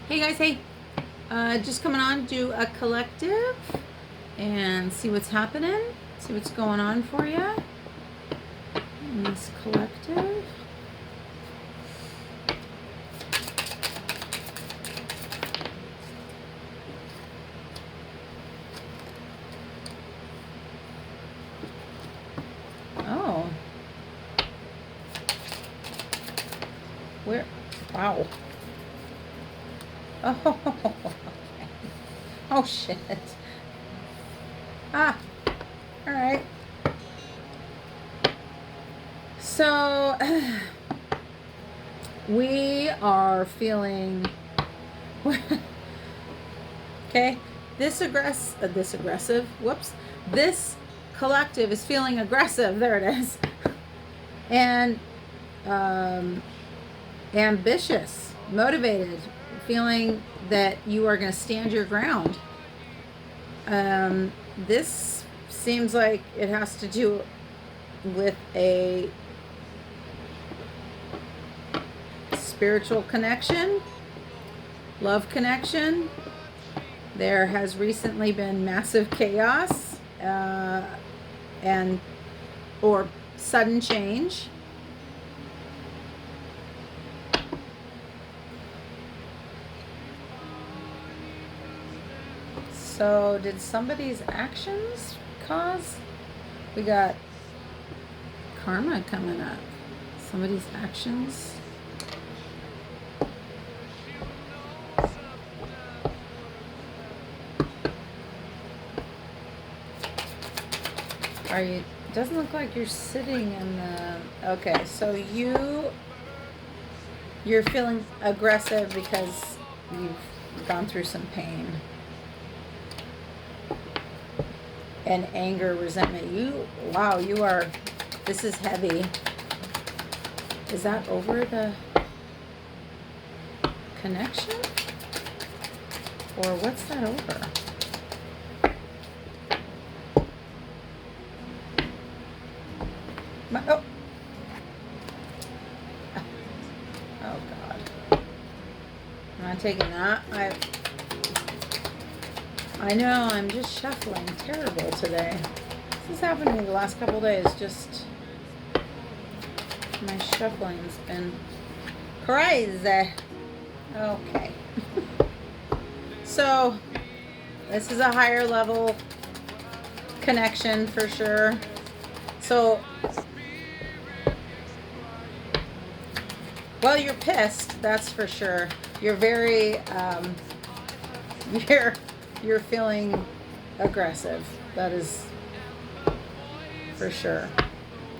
Hey guys, hey. Just coming on, do a collective and see what's happening, see what's going on for you in this collective. Oh. Where? Wow. Oh, okay. Oh shit. Ah, all right. So we are feeling okay. This aggressive. Whoops. This collective is feeling aggressive. There it is. And ambitious, motivated, feeling that you are going to stand your ground. This seems like it has to do with a spiritual connection, love connection. There has recently been massive chaos and or sudden change. So did somebody's actions cause? We got karma coming up. Somebody's actions. Are you? Doesn't look like you're sitting in the. Okay, so you're feeling aggressive because you've gone through some pain and anger, resentment. Wow, you are. This is heavy. Is that over the connection? Or what's that over? Oh. Oh God. I'm not taking that. I know, I'm just shuffling terrible today. This has happened to me the last couple days. Just my shuffling's been crazy. Okay. So this is a higher level connection for sure. So, well, you're pissed, that's for sure. You're very, you're feeling aggressive. That is for sure.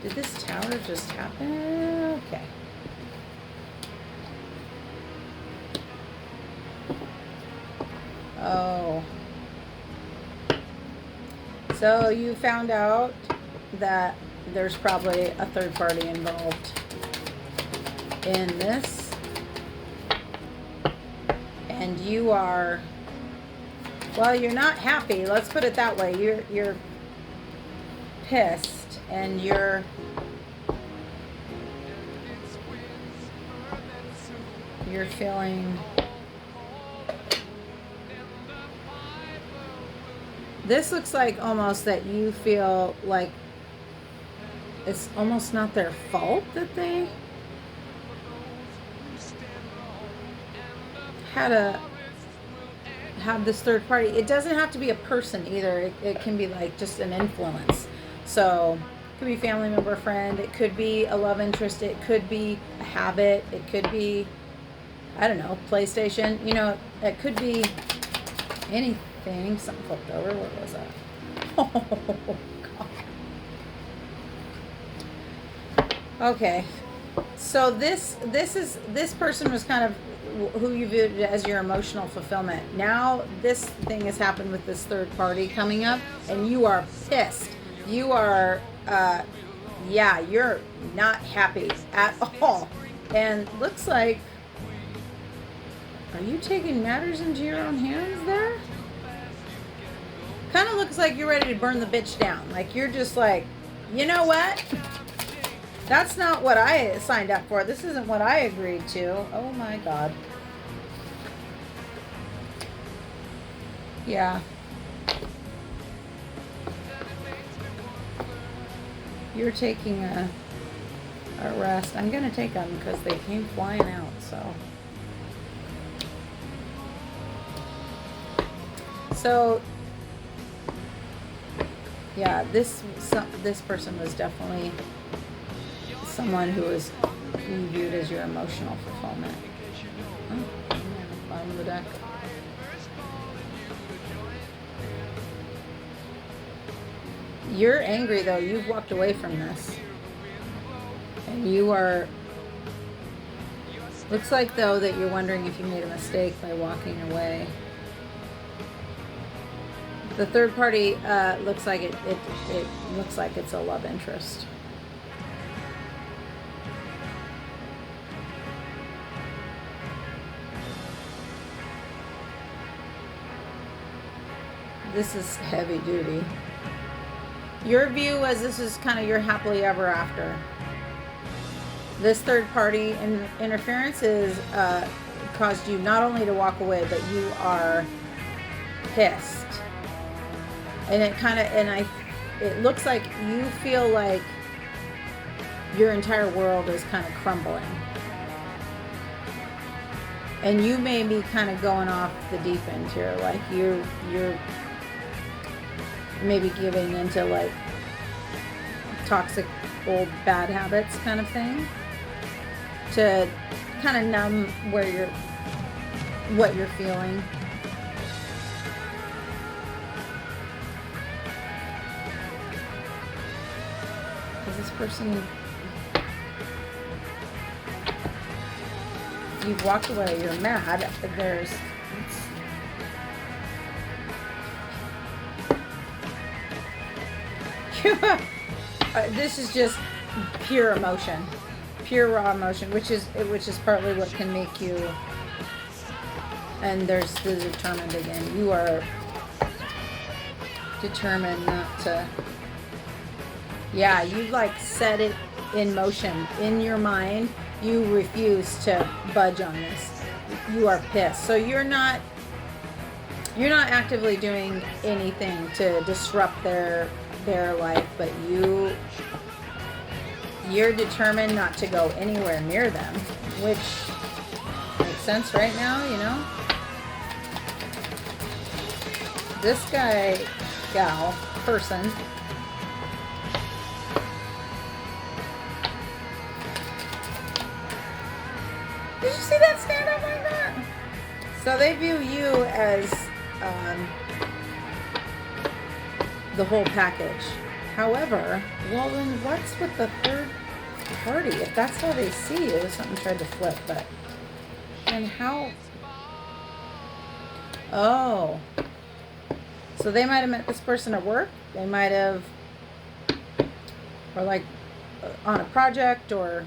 Did this tower just happen? Okay. Oh. So you found out that there's probably a third party involved in this. And you are, well, you're not happy. Let's put it that way. You're pissed and you're feeling this looks like almost that you feel like it's almost not their fault that they had to have this third party. It doesn't have to be a person either. It can be like just an influence. So it could be family member, friend. It could be a love interest. It could be a habit. It could be, I don't know, PlayStation. You know, it could be anything. Something flipped over. What was that? Oh, God. Okay. So this person was kind of who you viewed as your emotional fulfillment. Now this thing has happened with this third party coming up, and you are pissed. You are, you're not happy at all. And looks like, are you taking matters into your own hands there? Kind of looks like you're ready to burn the bitch down. Like you're just like, you know what? That's not what I signed up for. This isn't what I agreed to. Oh my God. Yeah. You're taking a rest. I'm gonna take them because they came flying out, so yeah, this person was definitely someone who was you viewed as your emotional fulfillment. Oh, bottom of the deck. You're angry though. You've walked away from this. And you are... Looks like though that you're wondering if you made a mistake by walking away. The third party looks like it looks like it's a love interest. This is heavy duty. Your view was this is kind of your happily ever after. This third party interference is caused you not only to walk away, but you are pissed. And it looks like you feel like your entire world is kind of crumbling. And you may be kind of going off the deep end here, like you're maybe giving into like toxic old bad habits kind of thing to kind of numb what you're feeling. Is this person... You've walked away, you're mad, there's... this is just pure emotion, pure raw emotion, which is partly what can make you... And there's the determined again. You are determined not to... Yeah, you like set it in motion in your mind. You refuse to budge on this. You are pissed. So you're not actively doing anything to disrupt their life, but you're determined not to go anywhere near them, which makes sense right now, you know? This guy, gal, person, did you see that stand up like that? So they view you as the whole package. However, well then what's with the third party? If that's how they see you, something tried to flip, but and how? Oh. So they might have met this person at work. They might have, or like on a project or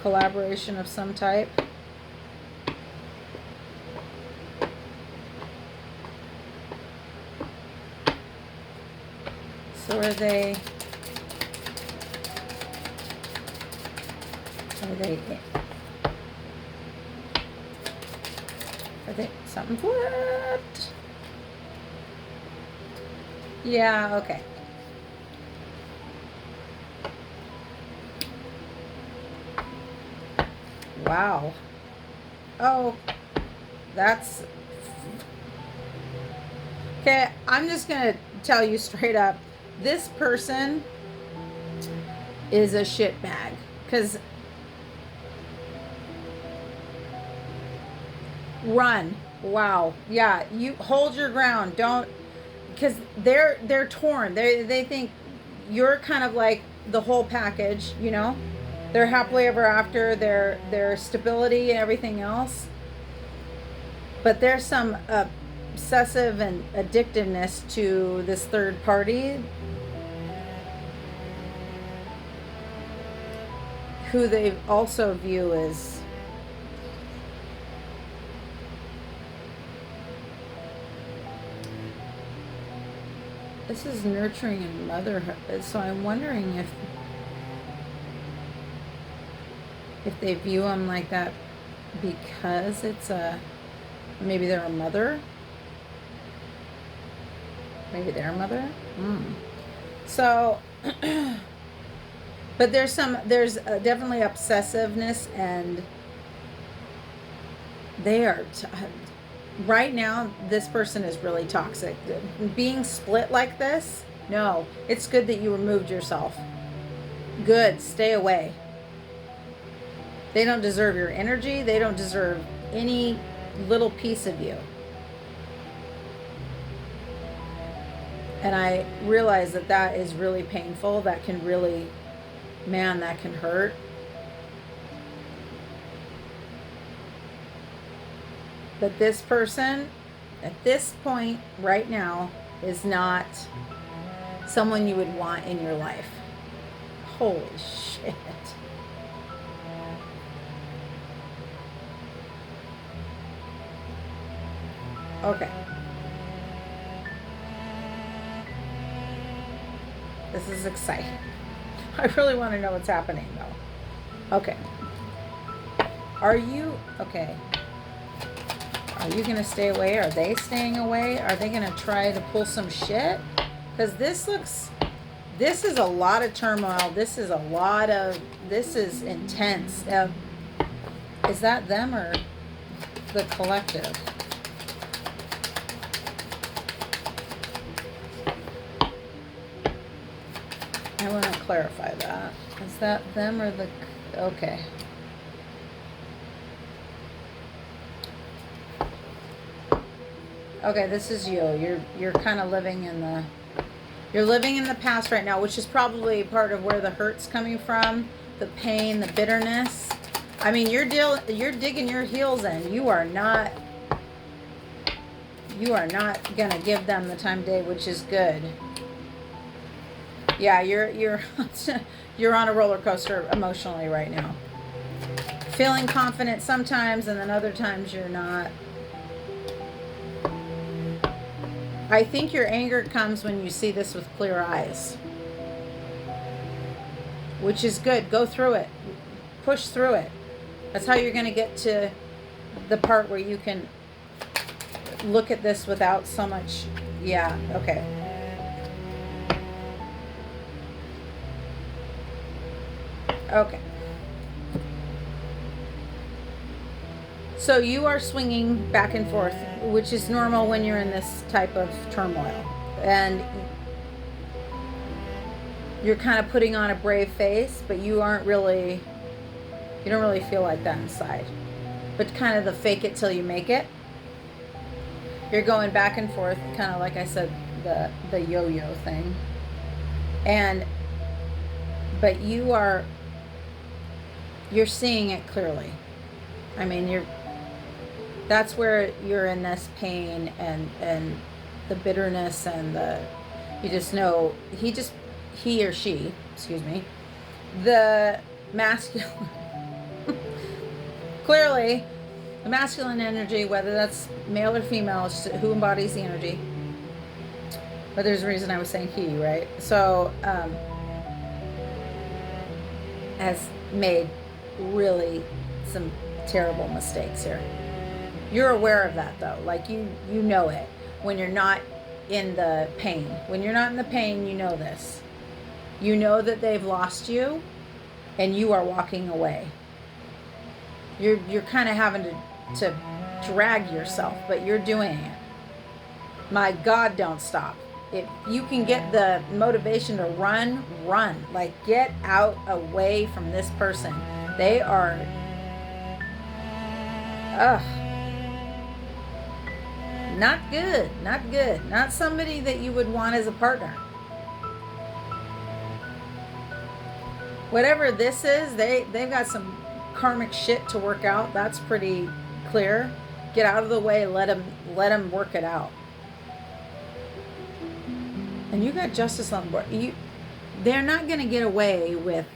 collaboration of some type. So are they something flipped? Yeah, okay. Wow. Oh, that's... Okay, I'm just going to tell you straight up. This person is a shitbag. Because... Run. Wow. Yeah, you hold your ground. Don't... Because they're torn. They think you're kind of like the whole package, you know? They're happily ever after, their stability and everything else. But there's some obsessive and addictiveness to this third party who they also view as this is nurturing and motherhood. So I'm wondering if they view them like that because it's a Maybe they're a mother. Maybe their mother. So, but there's definitely obsessiveness, and they are right now. This person is really toxic. Being split like this, no. It's good that you removed yourself. Good, stay away. They don't deserve your energy. They don't deserve any little piece of you. And I realize that that is really painful. That can really, man, that can hurt. But this person, at this point, right now, is not someone you would want in your life. Holy shit. Okay. This is exciting. I really want to know what's happening, though. Okay. Are you... Okay. Are you going to stay away? Are they staying away? Are they going to try to pull some shit? Because this looks... This is a lot of turmoil. This is a lot of... This is intense. Is that them or the collective? I want to clarify that. Is that them or the... Okay. Okay, this is you. You're kind of living in the... You're living in the past right now, which is probably part of where the hurt's coming from, the pain, the bitterness. I mean, you're digging your heels in. You are not gonna give them the time of day, which is good. Yeah, you're you're on a roller coaster emotionally right now. Feeling confident sometimes, and then other times you're not. I think your anger comes when you see this with clear eyes, which is good. Go through it. Push through it. That's how you're going to get to the part where you can look at this without so much... Yeah, okay. Okay. So you are swinging back and forth, which is normal when you're in this type of turmoil. And you're kind of putting on a brave face, but you don't really feel like that inside. But kind of the fake it till you make it. You're going back and forth, kind of like I said, the yo-yo thing. But you're seeing it clearly. I mean, that's where you're in this pain and the bitterness and you just know, he or she, excuse me, the masculine, clearly the masculine energy, whether that's male or female, it's just who embodies the energy. But there's a reason I was saying he, right? So, has made really some terrible mistakes here. You're aware of that, though. Like, you know it when you're not in the pain. When you're not in the pain, you know this. You know that they've lost you and you are walking away. You're kind of having to drag yourself, but you're doing it. My God, don't stop. If you can get the motivation to run. Like, get out away from this person. They are... Not good. Not somebody that you would want as a partner. Whatever this is, they've got some karmic shit to work out. That's pretty clear. Get out of the way. Let them work it out. And you got justice on board. They're not going to get away with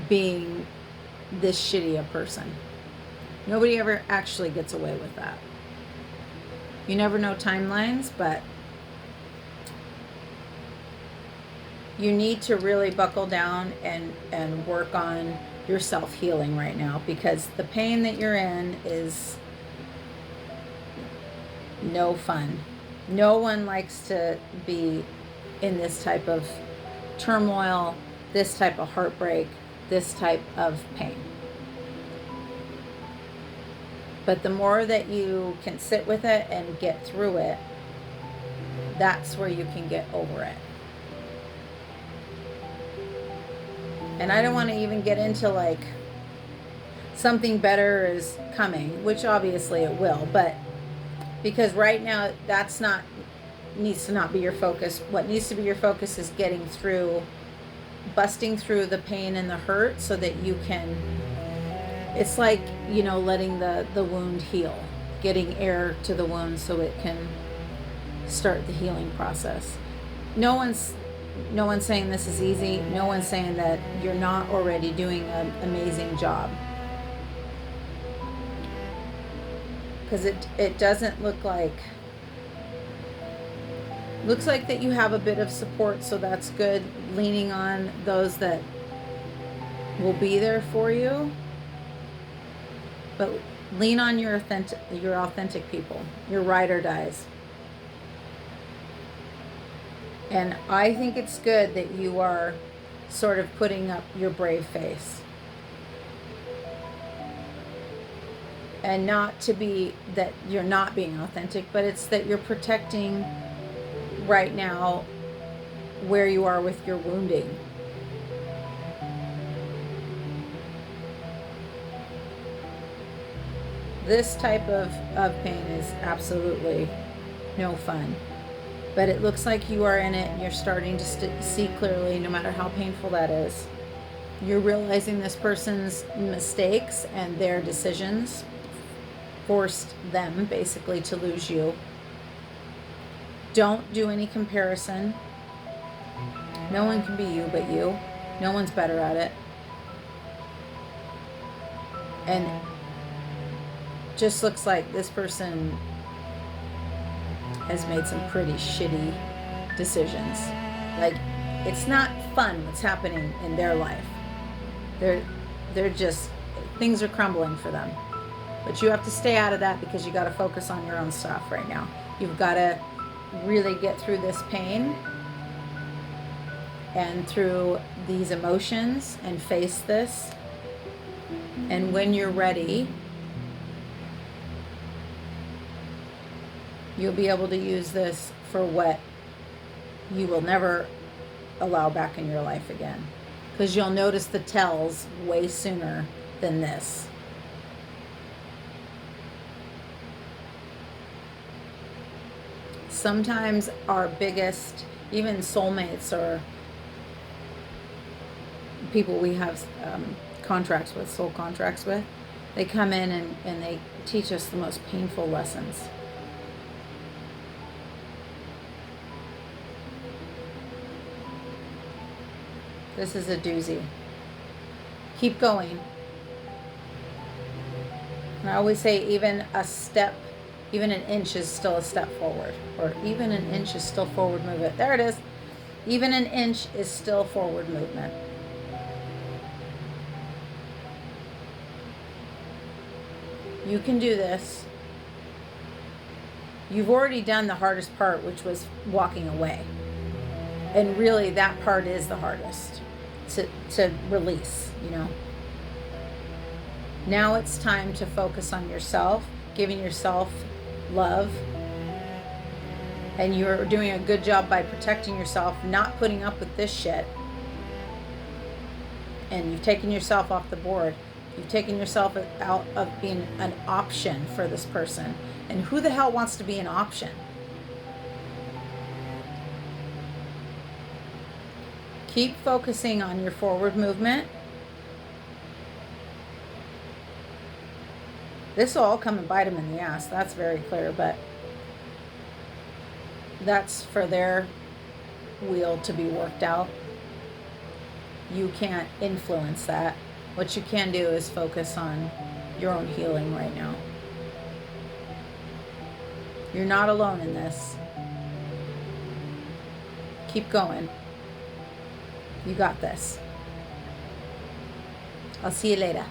being this shitty a person. Nobody ever actually gets away with that. You never know timelines, but you need to really buckle down and work on yourself healing right now, because the pain that you're in is no fun. No one likes to be in this type of turmoil, this type of heartbreak, this type of pain. But the more that you can sit with it and get through it, that's where you can get over it. And I don't want to even get into like something better is coming, which obviously it will, but because right now that's not, needs to not be your focus. What needs to be your focus is getting through, busting through the pain and the hurt so that you can, it's like, you know, letting the wound heal, getting air to the wound so it can start the healing process. No one's saying this is easy. No one's saying that you're not already doing an amazing job. Because it doesn't look like, looks like that you have a bit of support, so that's good. Leaning on those that will be there for you. But lean on your authentic people, your ride or dies. And I think it's good that you are sort of putting up your brave face. And not to be that you're not being authentic, but it's that you're protecting right now where you are with your wounding. This type of pain is absolutely no fun. But it looks like you are in it and you're starting to see clearly, no matter how painful that is. You're realizing this person's mistakes and their decisions forced them basically to lose you. Don't do any comparison. No one can be you but you. No one's better at it. And just looks like this person has made some pretty shitty decisions. Like, it's not fun what's happening in their life. They're just, things are crumbling for them. But you have to stay out of that because you got to focus on your own stuff right now. You've got to really get through this pain and through these emotions and face this. And when you're ready, you'll be able to use this for what you will never allow back in your life again. Because you'll notice the tells way sooner than this. Sometimes our biggest, even soulmates or people we have contracts with, soul contracts with, they come in and they teach us the most painful lessons. This is a doozy. Keep going. And I always say even a step, even an inch is still a step forward. Or even an inch is still forward movement. There it is. Even an inch is still forward movement. You can do this. You've already done the hardest part, which was walking away. And really that part is the hardest to release, you know. Now it's time to focus on yourself, giving yourself love. And you're doing a good job by protecting yourself, not putting up with this shit. And you've taken yourself off the board. You've taken yourself out of being an option for this person. And who the hell wants to be an option? Keep focusing on your forward movement. This will all come and bite them in the ass. That's very clear, but that's for their wheel to be worked out. You can't influence that. What you can do is focus on your own healing right now. You're not alone in this. Keep going. You got this. I'll see you later.